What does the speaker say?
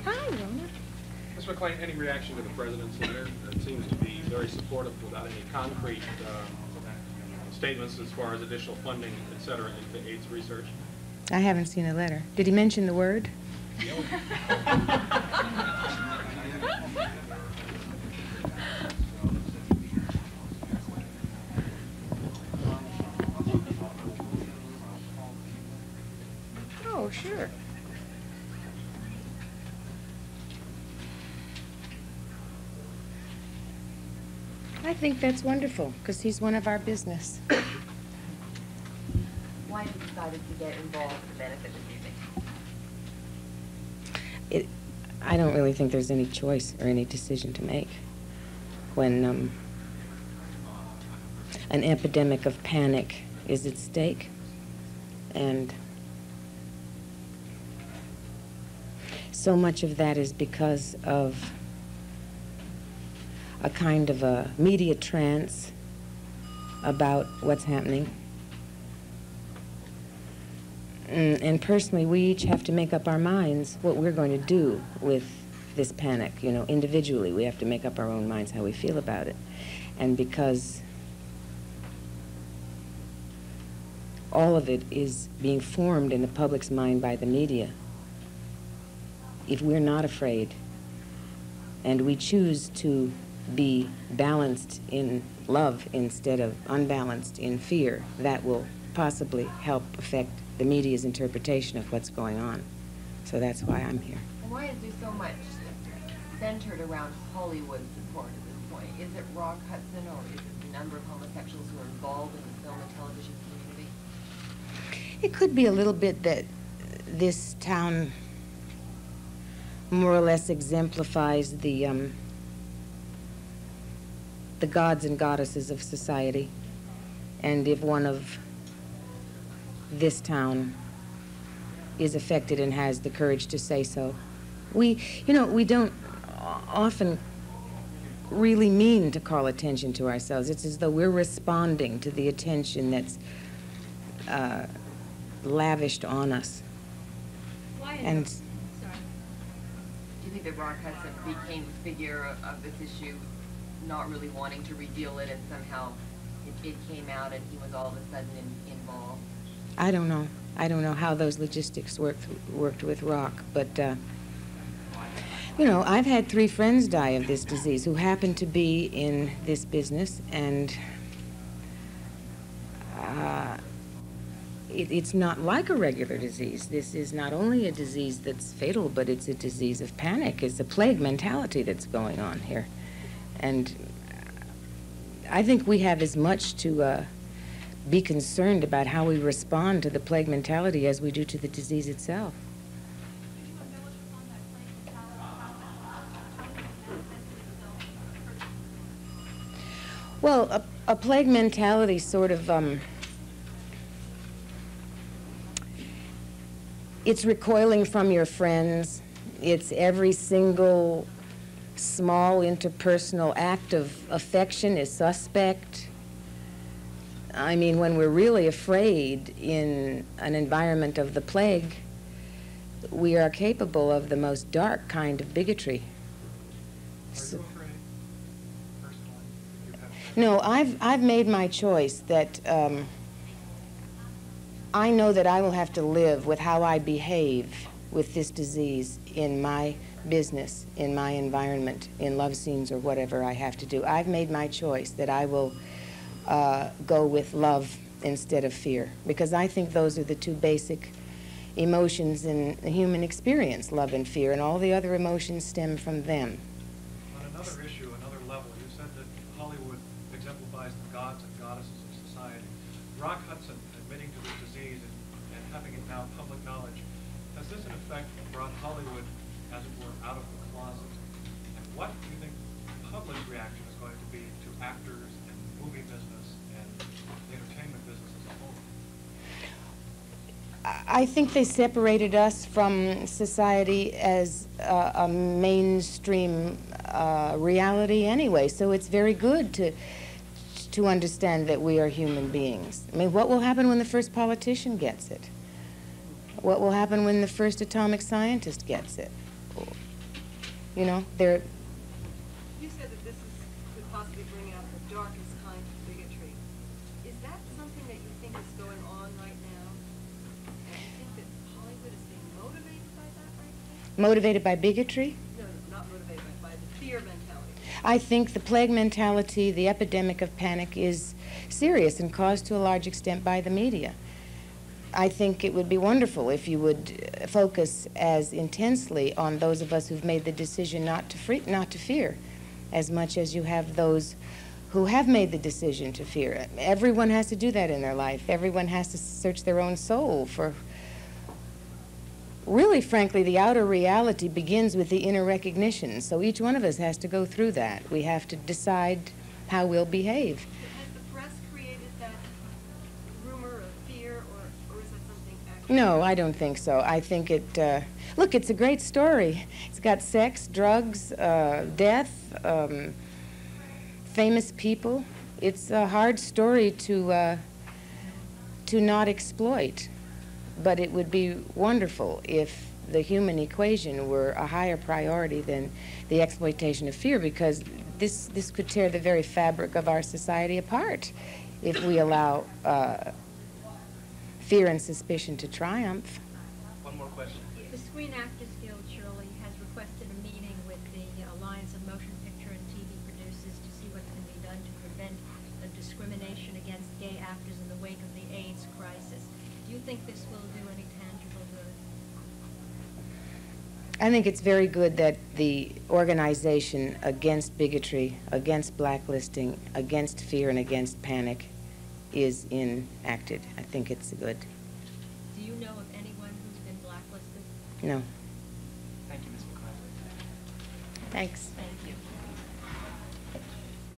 Hi, Rona. Ms. MacLaine, any reaction to the President's letter? It seems to be very supportive without any concrete statements as far as additional funding, et cetera, into AIDS research. I haven't seen a letter. Did he mention the word? Oh, sure. I think that's wonderful, because he's one of our business. Why have you decided to get involved with the benefit of music? I don't really think there's any choice or any decision to make. When an epidemic of panic is at stake, and so much of that is because of a kind of a media trance about what's happening. And personally, we each have to make up our minds what we're going to do with this panic. You know, individually, we have to make up our own minds how we feel about it. And because all of it is being formed in the public's mind by the media, if we're not afraid and we choose to be balanced in love instead of unbalanced in fear, that will possibly help affect the media's interpretation of what's going on. So that's why I'm here. And why is there so much centered around Hollywood support at this point? Is it Rock Hudson, or is it the number of homosexuals who are involved in the film and television community? It could be a little bit that this town more or less exemplifies the gods and goddesses of society. And if one of this town is affected and has the courage to say so, we don't often really mean to call attention to ourselves. It's as though we're responding to the attention that's lavished on us. Why and sorry. Do you think that Rock Hudson became the figure of this issue, not really wanting to reveal it, and somehow it came out and he was all of a sudden involved? I don't know. I don't know how those logistics worked with Rock, but you know, I've had 3 friends die of this disease who happen to be in this business, and it's not like a regular disease. This is not only a disease that's fatal, but it's a disease of panic. It's a plague mentality that's going on here. And I think we have as much to be concerned about how we respond to the plague mentality as we do to the disease itself. Well, a plague mentality sort of, it's recoiling from your friends. It's every single small interpersonal act of affection is suspect. I mean, when we're really afraid in an environment of the plague, we are capable of the most dark kind of bigotry. Are you afraid, personally? No, I've made my choice that I know that I will have to live with how I behave with this disease in my business, in my environment, in love scenes or whatever I have to do. I've made my choice that I will go with love instead of fear, because I think those are the 2 basic emotions in the human experience, love and fear, and all the other emotions stem from them. On another issue, another level, you said that Hollywood exemplifies the gods and goddesses of society. Rock Hudson admitting to this disease and having it now public knowledge, has this in effect brought Hollywood, as it were, out of the closet? And what do you think the public's reaction is going to be to actors and movie business and the entertainment business as a whole? I think they separated us from society as a mainstream reality anyway, so it's very good to understand that we are human beings. I mean, what will happen when the first politician gets it? What will happen when the first atomic scientist gets it? You know, they're... You said that this could possibly bring out the darkest kind of bigotry. Is that something that you think is going on right now? And do you think that Hollywood is being motivated by that right now? Motivated by bigotry? No, not motivated by the fear mentality. I think the plague mentality, the epidemic of panic, is serious and caused to a large extent by the media. I think it would be wonderful if you would focus as intensely on those of us who've made the decision not to fear, as much as you have those who have made the decision to fear. Everyone has to do that in their life. Everyone has to search their own soul for... Really, frankly, the outer reality begins with the inner recognition, so each one of us has to go through that. We have to decide how we'll behave. Has the press created that rumor of fear, or is that something actually... No, I don't think so. I think it... look, it's a great story. It's got sex, drugs, death, famous people. It's a hard story to not exploit. But it would be wonderful if the human equation were a higher priority than the exploitation of fear, because this could tear the very fabric of our society apart if we allow fear and suspicion to triumph. One more question. The Screen Actors Guild, Shirley, has requested a meeting with the Alliance of Motion Picture and TV Producers to see what can be done to prevent the discrimination against gay actors in the wake of the AIDS crisis. Do you think this will do any tangible good? I think it's very good that the organization against bigotry, against blacklisting, against fear, and against panic is enacted. I think it's good. Do you know of anyone who's been blacklisted? No. Thank you, Ms. MacLaine. Thanks. Thank you.